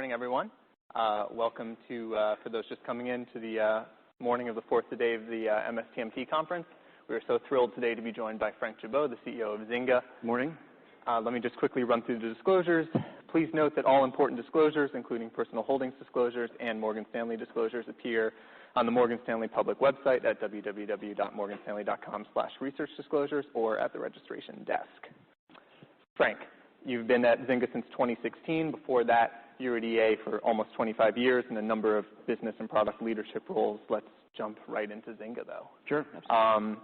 morning, everyone. Welcome to, for those just coming in, to the morning of the fourth day of the MSTMT conference. We are so thrilled today to be joined by Frank Gibeau, the CEO of Zynga. Morning. Let me just quickly run through the disclosures. Please note that all important disclosures, including personal holdings disclosures and Morgan Stanley disclosures, appear on the Morgan Stanley public website at www.morganstanley.com/researchdisclosures or at the registration desk. Frank, you've been at Zynga since 2016. Before that, you were at EA for almost 25 years in a number of business and product leadership roles. Let's jump right into Zynga, though. Sure, absolutely.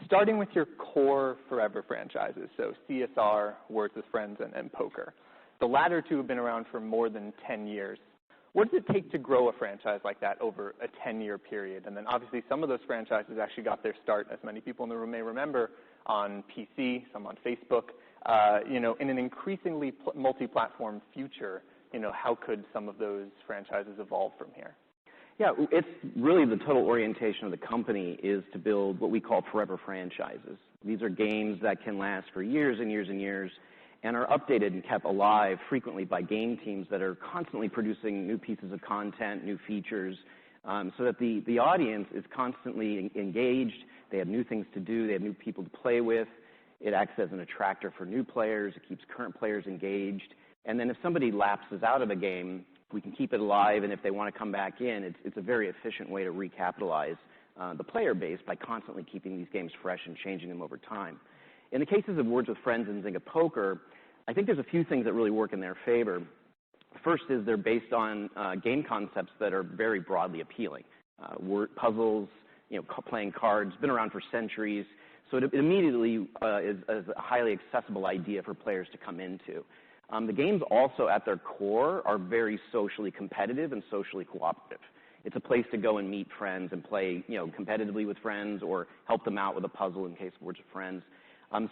Starting with your core forever franchises, so CSR, Words with Friends, and Poker. The latter two have been around for more than 10 years. What does it take to grow a franchise like that over a 10-year period? And then obviously some of those franchises actually got their start, as many people in the room may remember, on PC, some on Facebook. In an increasingly multi-platform future, how could some of those franchises evolve from here? Yeah, it's really the total orientation of the company is to build what we call forever franchises. These are games that can last for years and years and years and are updated and kept alive frequently by game teams that are constantly producing new pieces of content, new features, so that the audience is constantly engaged. They have new things to do. They have new people to play with. It acts as an attractor for new players. It keeps current players engaged. And then if somebody lapses out of a game, we can keep it alive, and if they want to come back in, it's a very efficient way to recapitalize the player base by constantly keeping these games fresh and changing them over time. In the cases of Words with Friends and Zynga Poker, I think there's a few things that really work in their favor. First is they're based on game concepts that are very broadly appealing. Word puzzles, playing cards, been around for centuries, so it immediately is a highly accessible idea for players to come into. The games also, at their core, are very socially competitive and socially cooperative. It's a place to go and meet friends and play, competitively with friends or help them out with a puzzle in case of Words with Friends.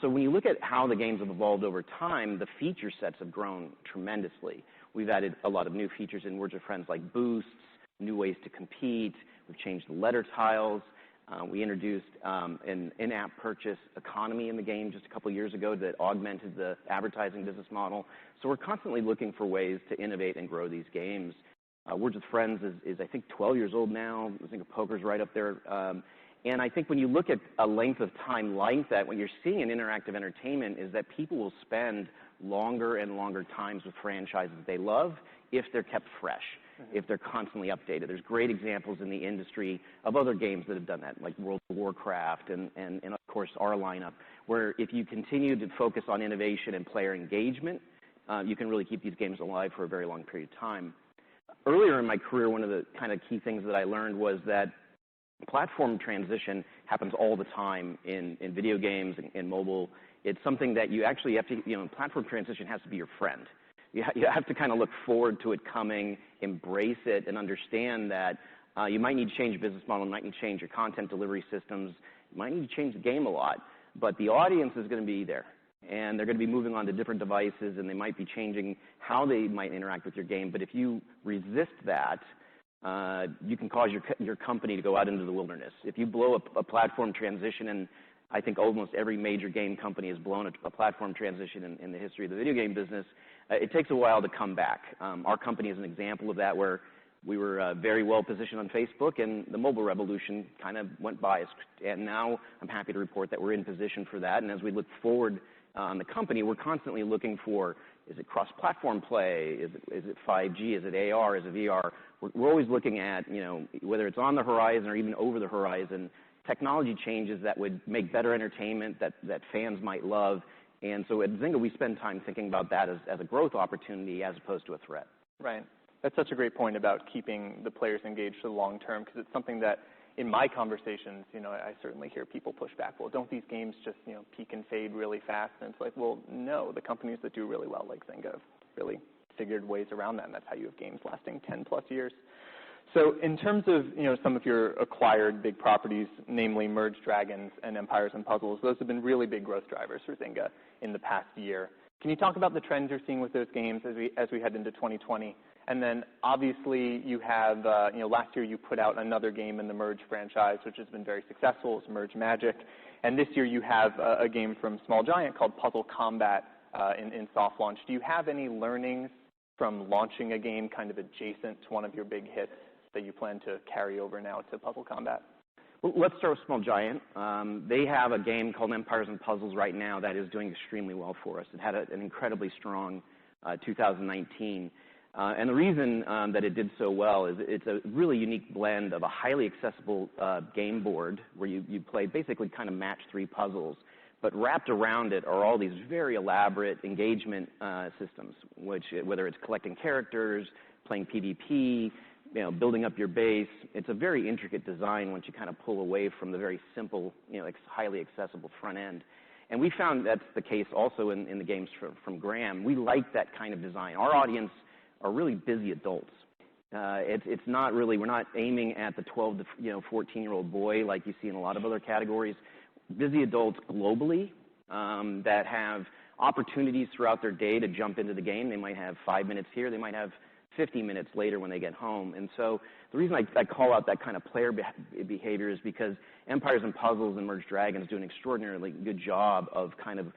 So when you look at how the games have evolved over time, the feature sets have grown tremendously. We've added a lot of new features in Words with Friends like boosts, new ways to compete. We've changed the letter tiles. We introduced an in-app purchase economy in the game just a couple years ago that augmented the advertising business model. So we're constantly looking for ways to innovate and grow these games. Words with Friends is I think, 12 years old now. I think Poker's right up there. And I think when you look at a length of time like that, what you're seeing in interactive entertainment is that people will spend longer and longer times with franchises they love if they're kept fresh, if they're constantly updated. There's great examples in the industry of other games that have done that, like World of Warcraft and of course our lineup, where if you continue to focus on innovation and player engagement, you can really keep these games alive for a very long period of time. Earlier in my career, one of the kind of key things that I learned was that platform transition happens all the time in video games and mobile. It's something that you actually have to, platform transition has to be your friend. You have to kind of look forward to it coming, embrace it, and understand that you might need to change your business model, you might need to change your content delivery systems, you might need to change the game a lot, but the audience is going to be there, and they're going to be moving on to different devices, and they might be changing how they might interact with your game. But if you resist that, you can cause your company to go out into the wilderness. If you blow a platform transition, and I think almost every major game company has blown a platform transition in the history of the video game business, it takes a while to come back. Our company is an example of that, where we were very well positioned on Facebook, and the mobile revolution kind of went by us. And now I'm happy to report that we're in position for that. And as we look forward on the company, we're constantly looking for, is it cross-platform play? Is it 5G? Is it AR? Is it VR? We're always looking at, whether it's on the horizon or even over the horizon, technology changes that would make better entertainment that fans might love. And so at Zynga, we spend time thinking about that as a growth opportunity as opposed to a threat. Right. That's such a great point about keeping the players engaged for the long term, because it's something that in my conversations, I certainly hear people push back. Well, don't these games just, peak and fade really fast? And it's like, well, no, the companies that do really well, like Zynga, have really figured ways around that, and that's how you have games lasting 10+ years. So in terms of, some of your acquired big properties, namely Merge Dragons and Empires & Puzzles, those have been really big growth drivers for Zynga in the past year. Can you talk about the trends you're seeing with those games as we head into 2020? And then obviously you have, last year you put out another game in the Merge franchise, which has been very successful. It's Merge Magic. And this year you have a game from Small Giant called Puzzle Combat in soft launch. Do you have any learnings from launching a game kind of adjacent to one of your big hits that you plan to carry over now to Puzzle Combat? Well, let's start with Small Giant. They have a game called Empires and Puzzles right now that is doing extremely well for us. It had an incredibly strong 2019. And the reason that it did so well is it's a really unique blend of a highly accessible game board where you play basically kind of match 3 puzzles, but wrapped around it are all these very elaborate engagement systems, which, whether it's collecting characters, playing PvP, building up your base. It's a very intricate design once you kind of pull away from the very simple, highly accessible front end. And we found that's the case also in the games from Graham. We like that kind of design. Our audience are really busy adults. It's not really, we're not aiming at the 12 to 14-year-old boy like you see in a lot of other categories. Busy adults globally that have opportunities throughout their day to jump into the game. They might have 5 minutes here. They might have 50 minutes later when they get home. And so the reason I call out that kind of player behavior is because Empires and Puzzles and Merge Dragons do an extraordinarily good job of kind of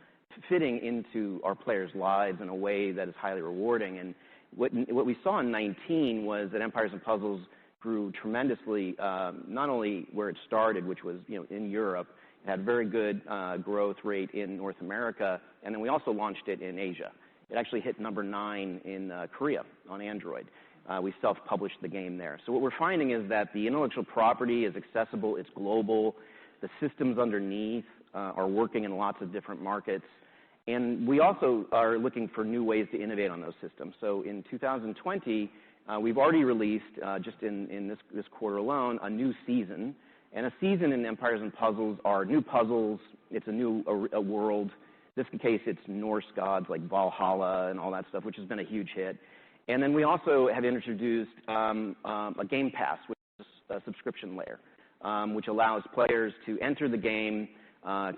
fitting into our players' lives in a way that is highly rewarding. And what we saw in 19 was that Empires and Puzzles grew tremendously, not only where it started, which was in Europe. It had very good growth rate in North America, and then we also launched it in Asia. It actually hit number 9 in Korea on Android. We self-published the game there. So what we're finding is that the intellectual property is accessible, it's global, the systems underneath are working in lots of different markets, and we also are looking for new ways to innovate on those systems. So in 2020, we've already released, just in this quarter alone, a new season. And a season in Empires and Puzzles are new puzzles, it's a new world. In this case, it's Norse gods like Valhalla and all that stuff, which has been a huge hit. And then we also have introduced a Game Pass, which is a subscription layer, which allows players to enter the game,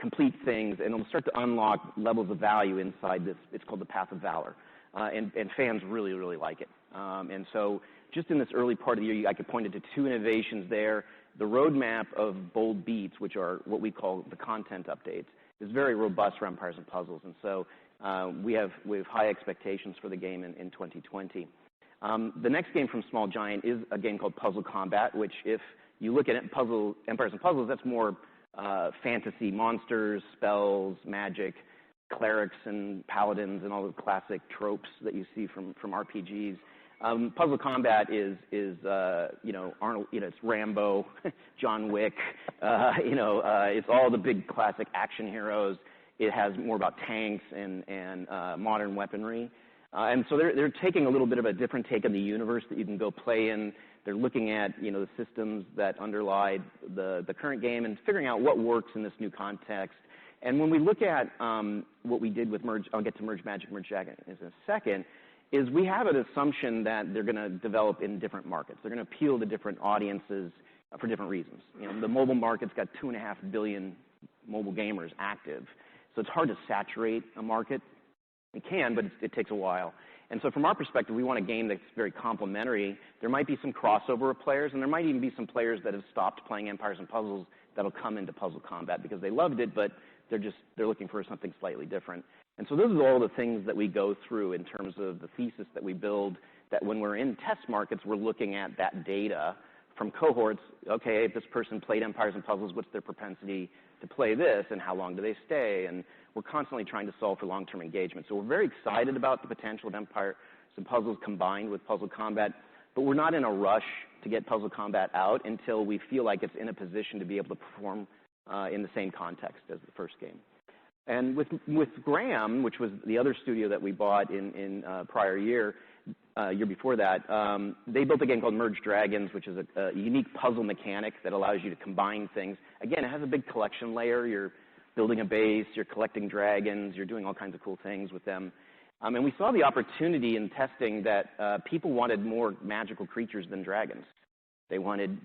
complete things, and it'll start to unlock levels of value inside this. It's called the Path of Valor. And fans really, really like it. And so just in this early part of the year, I could point to 2 innovations there. The roadmap of bold beats, which are what we call the content updates, is very robust for Empires and Puzzles. And so we have high expectations for the game in 2020. The next game from Small Giant is a game called Puzzle Combat, which if you look at Empires and Puzzles, that's more fantasy, monsters, spells, magic, clerics and paladins and all the classic tropes that you see from RPGs. Puzzle Combat is Arnold, it's Rambo, John Wick, it's all the big classic action heroes. It has more about tanks and modern weaponry. And so they're taking a little bit of a different take on the universe that you can go play in. They're looking at, the systems that underlie the current game and figuring out what works in this new context. And when we look at what we did with Merge, I'll get to Merge Magic, Merge Dragon in a second, is we have an assumption that they're going to develop in different markets. They're going to appeal to different audiences for different reasons. The mobile market's got 2.5 billion mobile gamers active, so it's hard to saturate a market. It can, but it takes a while. And so from our perspective, we want a game that's very complementary. There might be some crossover of players, and there might even be some players that have stopped playing Empires and Puzzles that'll come into Puzzle Combat because they loved it, but they're looking for something slightly different. And so those are all the things that we go through in terms of the thesis that we build, that when we're in test markets, we're looking at that data from cohorts. Okay, if this person played Empires and Puzzles, what's their propensity to play this, and how long do they stay? And we're constantly trying to solve for long-term engagement. So we're very excited about the potential of Empires and Puzzles combined with Puzzle Combat, but we're not in a rush to get Puzzle Combat out until we feel like it's in a position to be able to perform in the same context as the first game. And with Graham, which was the other studio that we bought in prior year before that, they built a game called Merge Dragons, which is a unique puzzle mechanic that allows you to combine things. Again, it has a big collection layer. You're building a base, you're collecting dragons, you're doing all kinds of cool things with them. And we saw the opportunity in testing that people wanted more magical creatures than dragons. They wanted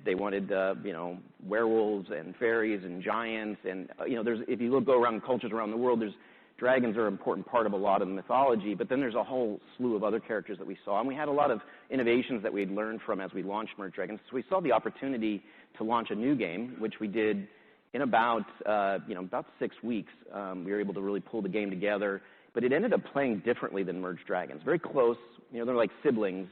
werewolves and fairies and giants, and if you go around cultures around the world, dragons are an important part of a lot of the mythology, but then there's a whole slew of other characters that we saw, and we had a lot of innovations that we had learned from as we launched Merge Dragons. So we saw the opportunity to launch a new game, which we did in about 6 weeks. We were able to really pull the game together, but it ended up playing differently than Merge Dragons. Very close, They're like siblings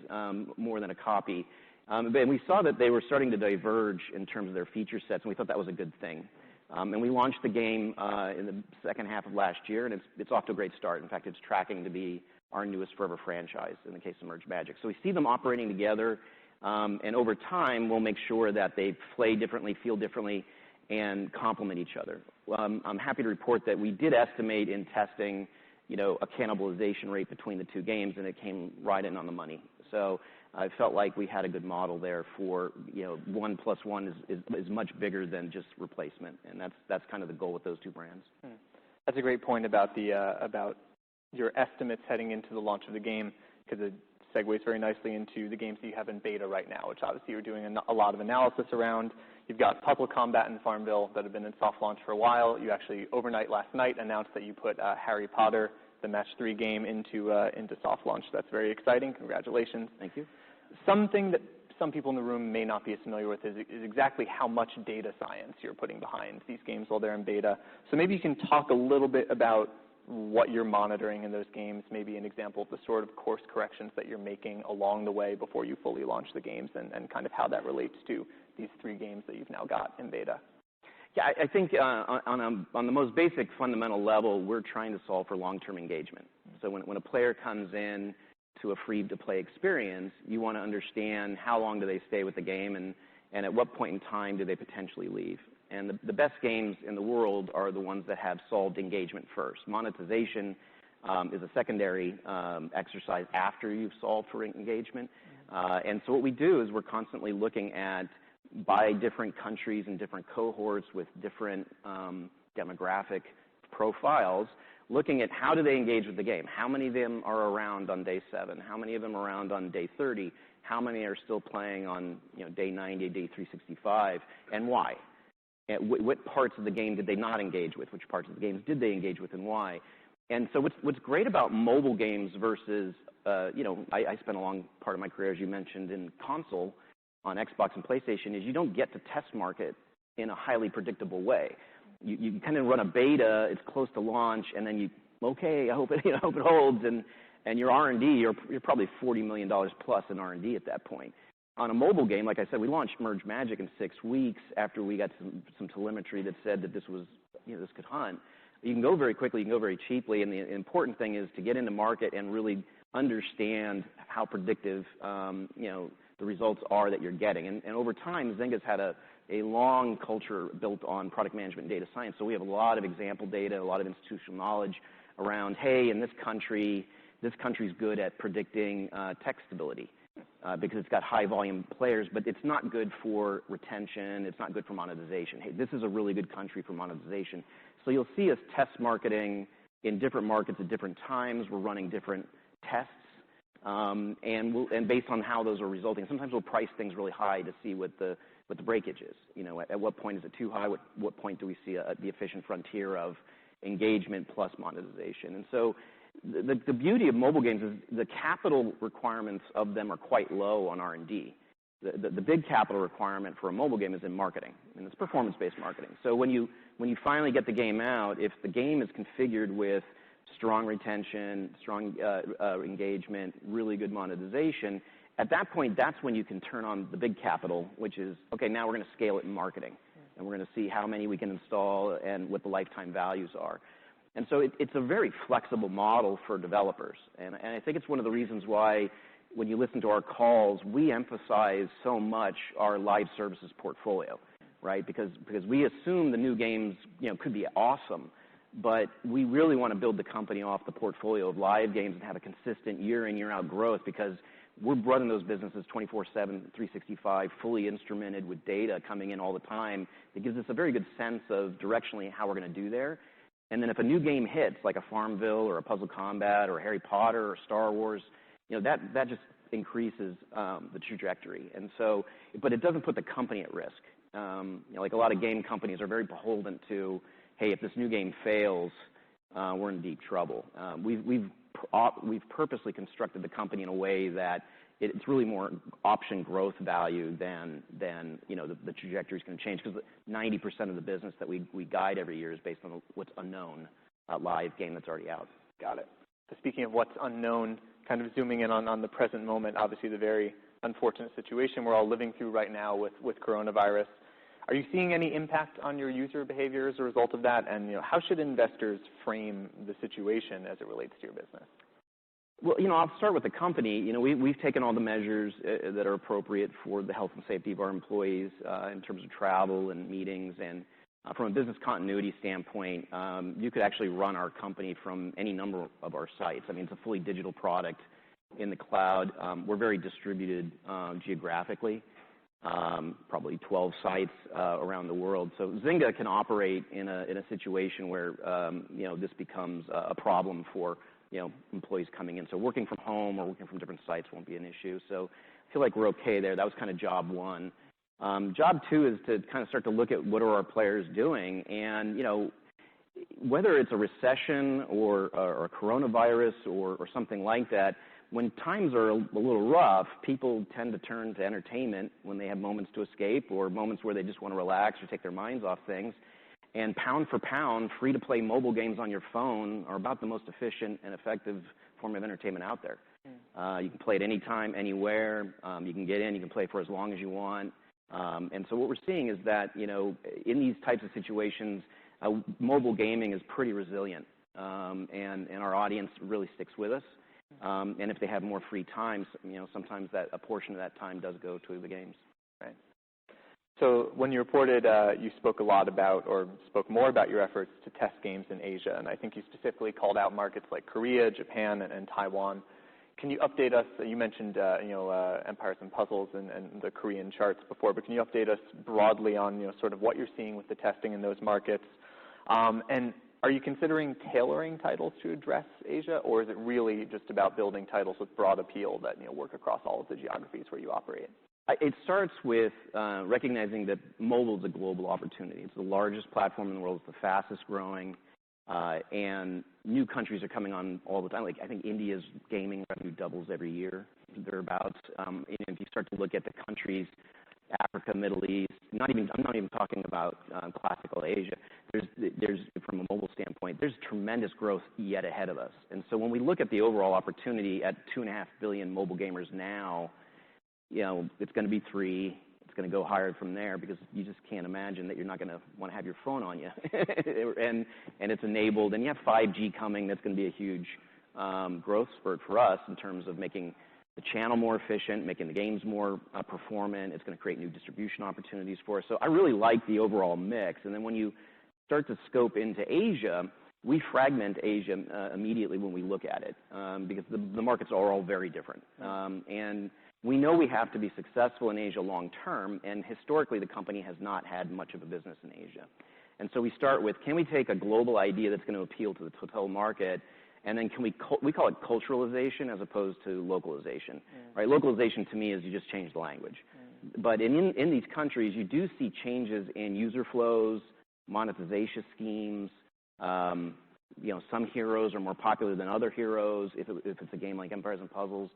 more than a copy. And we saw that they were starting to diverge in terms of their feature sets, and we thought that was a good thing. And we launched the game in the second half of last year, and it's off to a great start. In fact, it's tracking to be our newest forever franchise in the case of Merge Magic. So we see them operating together, and over time, we'll make sure that they play differently, feel differently, and complement each other. I'm happy to report that we did estimate in testing, a cannibalization rate between the two games, and it came right in on the money. So I felt like we had a good model there for, 1 + 1 is much bigger than just replacement, and that's kind of the goal with those two brands. That's a great point about about your estimates heading into the launch of the game, because it segues very nicely into the games that you have in beta right now, which obviously you're doing a lot of analysis around. You've got Puzzle Combat and Farmville that have been in soft launch for a while. You actually, overnight last night, announced that you put Harry Potter, the Match 3 game, into soft launch. That's very exciting. Congratulations. Thank you. Something that some people in the room may not be as familiar with is exactly how much data science you're putting behind these games while they're in beta. So maybe you can talk a little bit about what you're monitoring in those games, maybe an example of the sort of course corrections that you're making along the way before you fully launch the games, and kind of how that relates to these 3 games that you've now got in beta. Yeah, I think on the most basic fundamental level, we're trying to solve for long-term engagement. So when a player comes in to a free-to-play experience, you want to understand how long do they stay with the game, and at what point in time do they potentially leave. And the best games in the world are the ones that have solved engagement first. Monetization is a secondary exercise after you've solved for engagement. And so what we do is we're constantly looking at, by different countries and different cohorts with different demographic profiles, looking at how do they engage with the game. How many of them are around on day 7? How many of them are around on day 30? How many are still playing on day 90, day 365, and why? What parts of the game did they not engage with? Which parts of the games did they engage with, and why? And so what's great about mobile games versus, I spent a long part of my career, as you mentioned, in console on Xbox and PlayStation, is you don't get to test market in a highly predictable way. You kind of run a beta, it's close to launch, and then I hope it holds, and your R&D, you're probably $40 million plus in R&D at that point. On a mobile game, like I said, we launched Merge Magic in 6 weeks after we got some telemetry that said that this was, this could hunt. You can go very quickly, you can go very cheaply, and the important thing is to get into market and really understand how predictive, the results are that you're getting. And over time, Zynga's had a long culture built on product management and data science. So we have a lot of example data, a lot of institutional knowledge around, hey, in this country's good at predicting text stability. Because it's got high volume players, but it's not good for retention, it's not good for monetization. Hey, this is a really good country for monetization. So you'll see us test marketing in different markets at different times. We're running different tests, and based on how those are resulting, sometimes we'll price things really high to see what the breakage is. At what point is it too high? What point do we see the efficient frontier of engagement plus monetization? And so the beauty of mobile games is the capital requirements of them are quite low on R&D. The big capital requirement for a mobile game is in marketing, and it's performance-based marketing. So when you finally get the game out, if the game is configured with strong retention, strong engagement, really good monetization, at that point, that's when you can turn on the big capital, which is, okay, now we're going to scale it in marketing, and we're going to see how many we can install and what the lifetime values are. And so it's a very flexible model for developers. And I think it's one of the reasons why when you listen to our calls, we emphasize so much our live services portfolio, right? Because we assume the new games, could be awesome, but we really want to build the company off the portfolio of live games and have a consistent year in, year out growth, because we're running those businesses 24/7, 365, fully instrumented with data coming in all the time. It gives us a very good sense of directionally how we're going to do there. And then if a new game hits, like a Farmville or a Puzzle Combat or Harry Potter or Star Wars, that just increases the trajectory. And so, but it doesn't put the company at risk. Like a lot of game companies are very beholden to, hey, if this new game fails, we're in deep trouble. We've purposely constructed the company in a way that it's really more option growth value than the trajectory is going to change, because 90% of the business that we guide every year is based on what's unknown live game that's already out. Got it. So speaking of what's unknown, kind of zooming in on the present moment, obviously the very unfortunate situation we're all living through right now with coronavirus. Are you seeing any impact on your user behavior as a result of that? And how should investors frame the situation as it relates to your business? Well, I'll start with the company. We've taken all the measures that are appropriate for the health and safety of our employees in terms of travel and meetings. And from a business continuity standpoint, you could actually run our company from any number of our sites. I mean, it's a fully digital product in the cloud. We're very distributed geographically, probably 12 sites around the world. So Zynga can operate in a situation where this becomes a problem for employees coming in. So working from home or working from different sites won't be an issue. So I feel like we're okay there. That was kind of job one. Job two is to kind of start to look at what are our players doing. And, whether it's a recession or a coronavirus or something like that, when times are a little rough, people tend to turn to entertainment when they have moments to escape or moments where they just want to relax or take their minds off things. And pound for pound, free-to-play mobile games on your phone are about the most efficient and effective form of entertainment out there. You can play it anytime, anywhere. You can get in. You can play for as long as you want. And so what we're seeing is that, in these types of situations, mobile gaming is pretty resilient. And our audience really sticks with us. And if they have more free time, sometimes a portion of that time does go to the games. Right. So when you reported, you spoke more about your efforts to test games in Asia, and I think you specifically called out markets like Korea, Japan, and Taiwan. Can you update us? You mentioned, Empires and Puzzles and the Korean charts before, but can you update us broadly on, sort of what you're seeing with the testing in those markets? And are you considering tailoring titles to address Asia, or is it really just about building titles with broad appeal that work across all of the geographies where you operate? It starts with recognizing that mobile is a global opportunity. It's the largest platform in the world. It's the fastest growing, and new countries are coming on all the time. Like I think India's gaming revenue doubles every year, thereabouts. If you start to look at the countries, Africa, Middle East, I'm not even talking about classical Asia. There's from a mobile standpoint, there's tremendous growth yet ahead of us. And so when we look at the overall opportunity at 2.5 billion mobile gamers now, it's going to be 3. It's going to go higher from there because you just can't imagine that you're not going to want to have your phone on you. and it's enabled. And you have 5G coming. That's going to be a huge growth spurt for us in terms of making the channel more efficient, making the games more performant. It's going to create new distribution opportunities for us. So I really like the overall mix. And then when you start to scope into Asia, we fragment Asia immediately when we look at it because the markets are all very different. And we know we have to be successful in Asia long term, and historically the company has not had much of a business in Asia. And so we start with, can we take a global idea that's going to appeal to the total market, and then we call it culturalization as opposed to localization, right? Localization to me is you just change the language. But in these countries, you do see changes in user flows, monetization schemes. Some heroes are more popular than other heroes. If it's a game like Empires and Puzzles,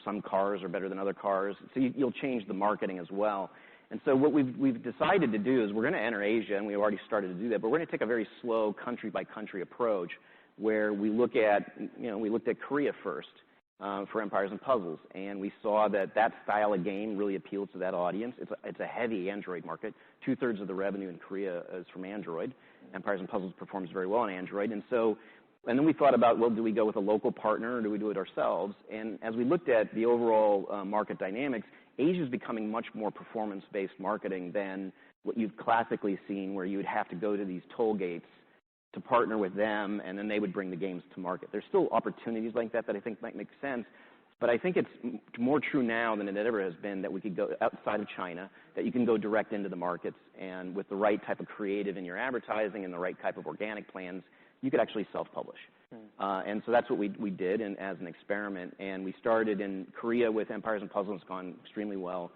some cars are better than other cars. So you'll change the marketing as well. And so what we've decided to do is we're going to enter Asia, and we've already started to do that, but we're going to take a very slow country-by-country approach where we looked at Korea first for Empires and Puzzles, and we saw that style of game really appealed to that audience. It's a heavy Android market. 2/3 of the revenue in Korea is from Android. Empires and Puzzles performs very well on Android. And then we thought about, well, do we go with a local partner or do we do it ourselves? And as we looked at the overall market dynamics, Asia is becoming much more performance-based marketing than what you've classically seen, where you would have to go to these toll gates to partner with them, and then they would bring the games to market. There's still opportunities like that I think might make sense, but I think it's more true now than it ever has been that we could go outside of China, that you can go direct into the markets, and with the right type of creative in your advertising and the right type of organic plans, you could actually self-publish. And so that's what we did as an experiment. And we started in Korea with Empires and Puzzles. It's gone extremely well.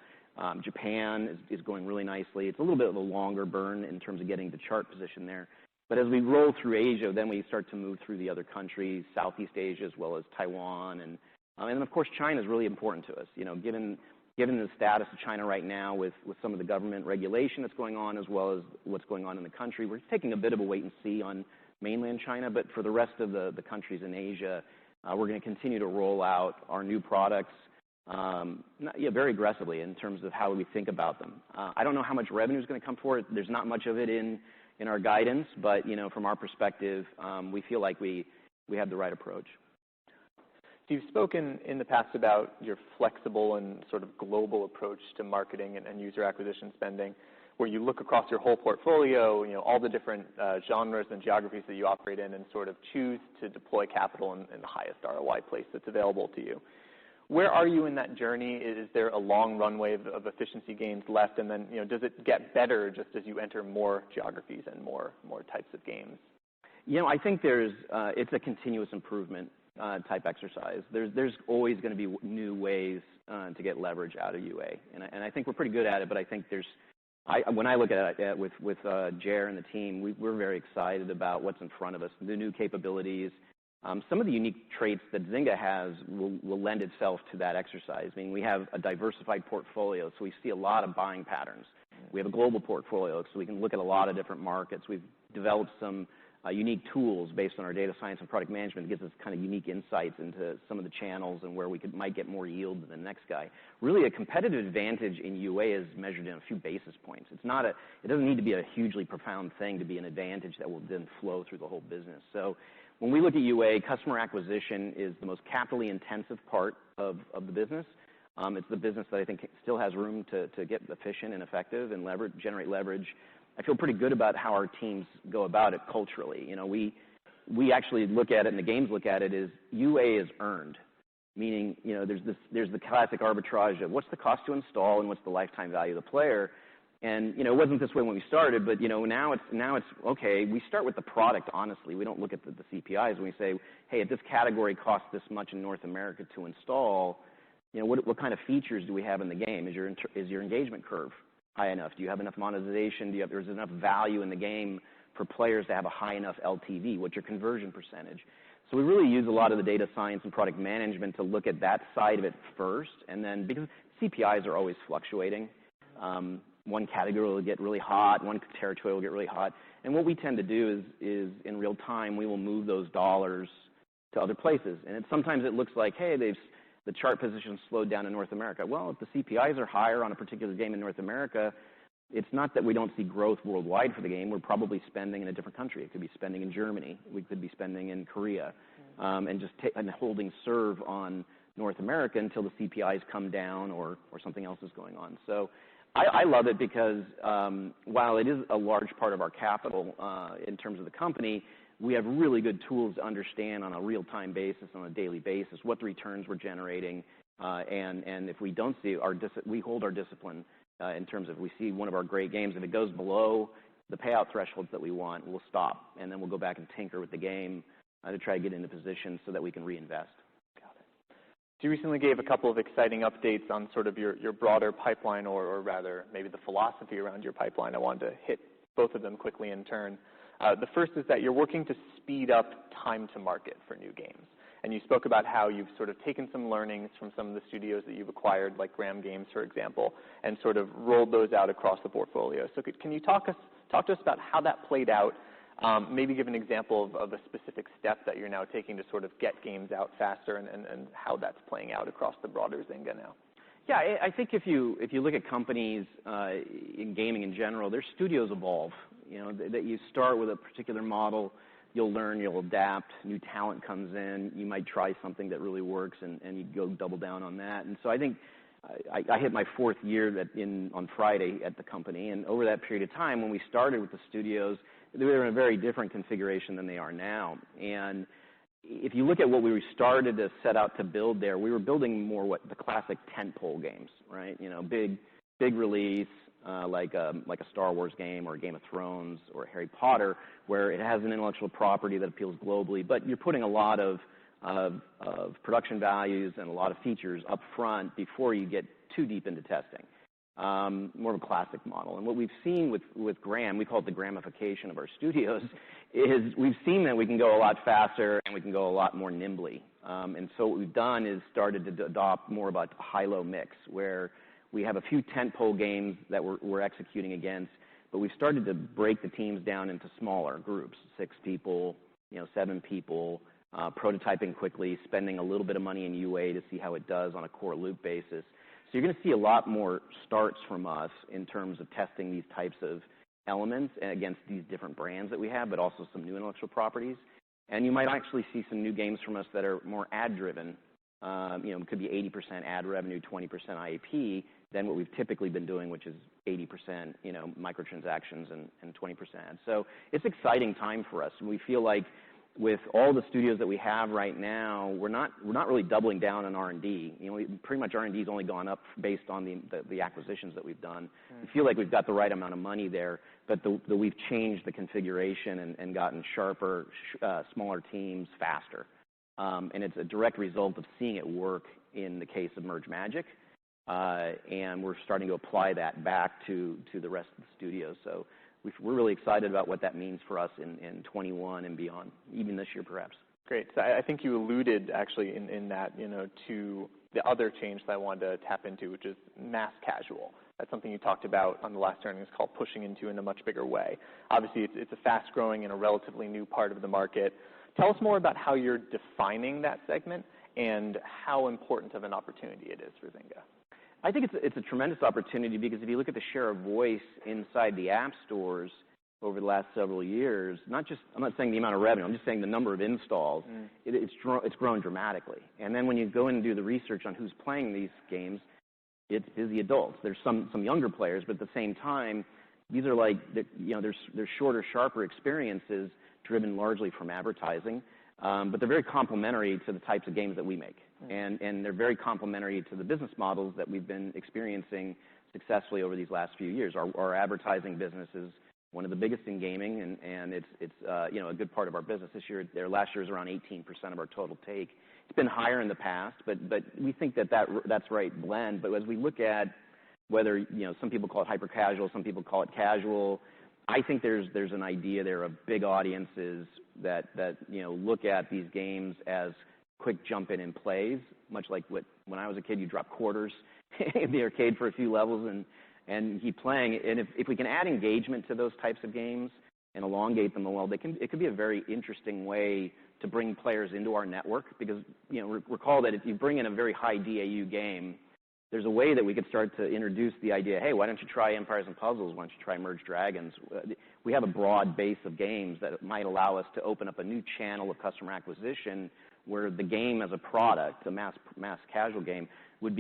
Japan is going really nicely. It's a little bit of a longer burn in terms of getting the chart position there. But as we roll through Asia, then we start to move through the other countries, Southeast Asia as well as Taiwan. And then, of course, China is really important to us. Given the status of China right now with some of the government regulation that's going on as well as what's going on in the country, we're taking a bit of a wait and see on mainland China, but for the rest of the countries in Asia, We're going to continue to roll out our new products very aggressively in terms of how we think about them. I don't know how much revenue is going to come for it. There's not much of it in our guidance, but from our perspective, we feel like we have the right approach. So you've spoken in the past about your flexible and sort of global approach to marketing and user acquisition spending, where you look across your whole portfolio, all the different genres and geographies that you operate in, and sort of choose to deploy capital in the highest ROI place that's available to you. Where are you in that journey? Is there a long runway of efficiency gains left? And then, does it get better just as you enter more geographies and more types of games? I think it's a continuous improvement type exercise. There's always going to be new ways to get leverage out of UA, and I think we're pretty good at it. But I think when I look at it with Jer and the team, we're very excited about what's in front of us, the new capabilities. Some of the unique traits that Zynga has will lend itself to that exercise. I mean, we have a diversified portfolio, so we see a lot of buying patterns. We have a global portfolio, so we can look at a lot of different markets. We've developed some unique tools based on our data science and product management. It gives us kind of unique insights into some of the channels and where we might get more yield than the next guy. Really, a competitive advantage in UA is measured in a few basis points. It doesn't need to be a hugely profound thing to be an advantage that will then flow through the whole business. So when we look at UA, customer acquisition is the most capitally intensive part of the business. It's the business that I think still has room to get efficient and effective and generate leverage. I feel pretty good about how our teams go about it culturally. We actually look at it, and the games look at it, as UA is earned, meaning there's the classic arbitrage of what's the cost to install and what's the lifetime value of the player. And it wasn't this way when we started, but now it's okay. We start with the product. Honestly, we don't look at the CPIs when we say, hey, if this category costs this much in North America to install, what kind of features do we have in the game? Is your engagement curve high enough? Do you have enough monetization? There's enough value in the game for players to have a high enough LTV? What's your conversion percentage? So we really use a lot of the data science and product management to look at that side of it first, and then because CPIs are always fluctuating, one category will get really hot, one territory will get really hot, and what we tend to do is in real time we will move those dollars to other places, and sometimes it looks like, hey, the chart position slowed down in North America. Well, if the CPIs are higher on a particular game in North America, it's not that we don't see growth worldwide for the game. We're probably spending in a different country. It could be spending in Germany. We could be spending in Korea, and just holding serve on North America until the CPIs come down or something else is going on. So I love it because while it is a large part of our capital in terms of the company, we have really good tools to understand on a real-time basis, on a daily basis, what the returns we're generating, and if we don't see we hold our discipline in terms of we see one of our great games, if it goes below the payout thresholds that we want, we'll stop, and then we'll go back and tinker with the game to try to get into position so that we can reinvest. Got it. So you recently gave a couple of exciting updates on sort of your broader pipeline, or rather maybe the philosophy around your pipeline. I wanted to hit both of them quickly in turn. The first is that you're working to speed up time to market for new games. And you spoke about how you've sort of taken some learnings from some of the studios that you've acquired, like Graham Games, for example, and sort of rolled those out across the portfolio. So can you talk to us about how that played out? Maybe give an example of a specific step that you're now taking to sort of get games out faster and how that's playing out across the broader Zynga now. Yeah, I think if you look at companies in gaming in general, their studios evolve. That you start with a particular model, you'll learn, you'll adapt, new talent comes in, you might try something that really works, and you go double down on that. And so I think I hit my 4th year on Friday at the company, and over that period of time, when we started with the studios, they were in a very different configuration than they are now. And if you look at what we started to set out to build there, we were building more the classic tentpole games, right? Big release, like a Star Wars game or a Game of Thrones or Harry Potter, where it has an intellectual property that appeals globally, but you're putting a lot of production values and a lot of features up front before you get too deep into testing. More of a classic model. And what we've seen with Graham, we call it the Gramification of our studios, is we've seen that we can go a lot faster and we can go a lot more nimbly. And so what we've done is started to adopt more about a high-low mix, where we have a few tentpole games that we're executing against, but we've started to break the teams down into smaller groups, 6 people, 7 people, prototyping quickly, spending a little bit of money in UA to see how it does on a core loop basis. So you're going to see a lot more starts from us in terms of testing these types of elements and against these different brands that we have, but also some new intellectual properties. And you might actually see some new games from us that are more ad-driven. It could be 80% ad revenue, 20% IAP than what we've typically been doing, which is 80%, microtransactions and 20% ads. So it's an exciting time for us. And we feel like with all the studios that we have right now, we're not really doubling down on R&D. Pretty much R&D has only gone up based on the acquisitions that we've done. We feel like we've got the right amount of money there, but we've changed the configuration and gotten sharper, smaller teams faster. And it's a direct result of seeing it work in the case of Merge Magic, and we're starting to apply that back to the rest of the studios. So we're really excited about what that means for us in 21 and beyond, even this year perhaps. Great. So I think you alluded actually in that, to the other change that I wanted to tap into, which is mass casual. That's something you talked about on the last earnings call, pushing into in a much bigger way. Obviously, it's a fast-growing and a relatively new part of the market. Tell us more about how you're defining that segment and how important of an opportunity it is for Zynga. I think it's a tremendous opportunity because if you look at the share of voice inside the app stores over the last several years, I'm not saying the amount of revenue, I'm just saying the number of installs, it's grown dramatically. And then when you go in and do the research on who's playing these games, it's busy adults. There's some younger players, but at the same time, these are like, they're shorter, sharper experiences driven largely from advertising, but they're very complementary to the types of games that we make. And they're very complementary to the business models that we've been experiencing successfully over these last few years. Our advertising business is one of the biggest in gaming, and it's a good part of our business. Last year was around 18% of our total take. It's been higher in the past, but we think that's the right blend. But as we look at whether, some people call it hyper casual, some people call it casual, I think there's an idea there of big audiences that look at these games as quick jump in and plays, much like when I was a kid, you drop quarters in the arcade for a few levels and keep playing. And if we can add engagement to those types of games and elongate them well, it could be a very interesting way to bring players into our network because, recall that if you bring in a very high DAU game, there's a way that we could start to introduce the idea, hey, why don't you try Empires and Puzzles? Why don't you try Merge Dragons? We have a broad base of games that might allow us to open up a new channel of customer acquisition where the game as a product, a mass casual game, would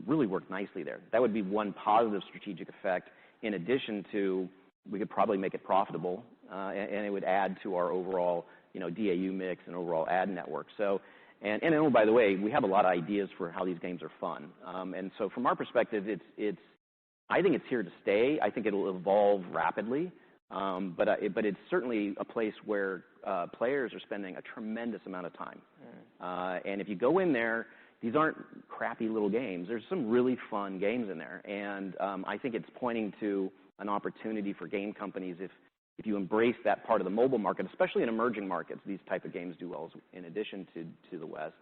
really work nicely there. That would be one positive strategic effect in addition to we could probably make it profitable, and it would add to our overall, DAU mix and overall ad network. So, and by the way, we have a lot of ideas for how these games are fun. And so from our perspective, I think it's here to stay. I think it'll evolve rapidly. But it's certainly a place where players are spending a tremendous amount of time. And if you go in there, these aren't crappy little games. There's some really fun games in there. And I think it's pointing to an opportunity for game companies if you embrace that part of the mobile market, especially in emerging markets, these type of games do well in addition to the West.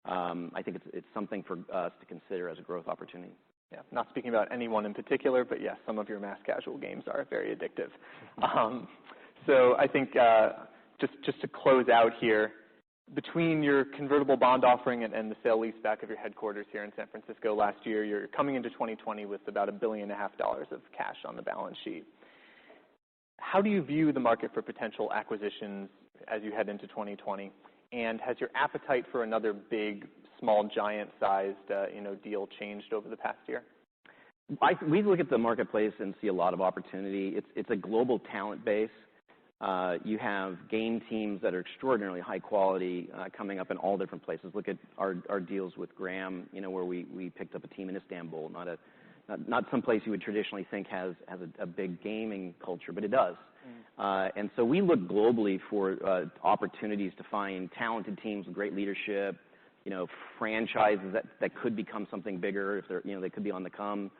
I think it's something for us to consider as a growth opportunity. Yeah, not speaking about anyone in particular, but yes, some of your mass casual games are very addictive. So I think just to close out here, between your convertible bond offering and the sale leaseback of your headquarters here in San Francisco last year, you're coming into 2020 with about $1.5 billion of cash on the balance sheet. How do you view the market for potential acquisitions as you head into 2020? And has your appetite for another big, small, giant-sized, deal changed over the past year? We look at the marketplace and see a lot of opportunity. It's a global talent base. You have game teams that are extraordinarily high quality coming up in all different places. Look at our deals with Graham, where we picked up a team in Istanbul, not some place you would traditionally think has a big gaming culture, but it does. And so we look globally for opportunities to find talented teams with great leadership, franchises that could become something bigger if they could be on the come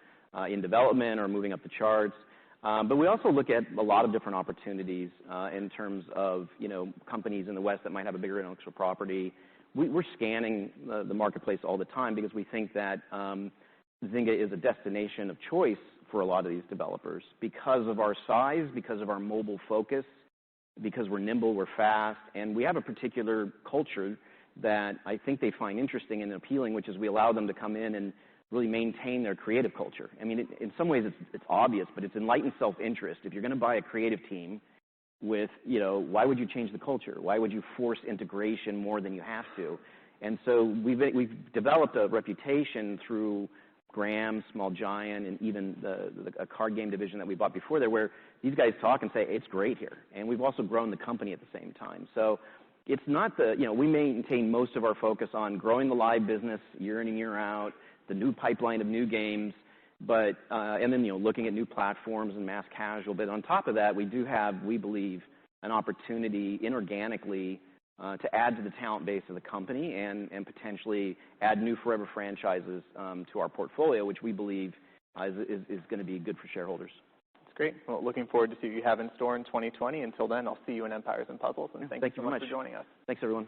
in development or moving up the charts. But we also look at a lot of different opportunities in terms of companies in the West that might have a bigger intellectual property. We're scanning the marketplace all the time because we think that Zynga is a destination of choice for a lot of these developers because of our size, because of our mobile focus, because we're nimble, we're fast, and we have a particular culture that I think they find interesting and appealing, which is we allow them to come in and really maintain their creative culture. I mean, in some ways it's obvious, but it's enlightened self-interest. If you're going to buy a creative team with, why would you change the culture? Why would you force integration more than you have to? And so we've developed a reputation through Graham, Small Giant, and even a card game division that we bought before there, where these guys talk and say, it's great here. And we've also grown the company at the same time. So it's not we maintain most of our focus on growing the live business year in and year out, the new pipeline of new games, but and then looking at new platforms and mass casual. But on top of that, we do have, we believe, an opportunity inorganically to add to the talent base of the company and potentially add new forever franchises to our portfolio, which we believe is going to be good for shareholders. That's great. Well, looking forward to see what you have in store in 2020. Until then, I'll see you in Empires and Puzzles. And thank you so much for joining us. Thanks, everyone.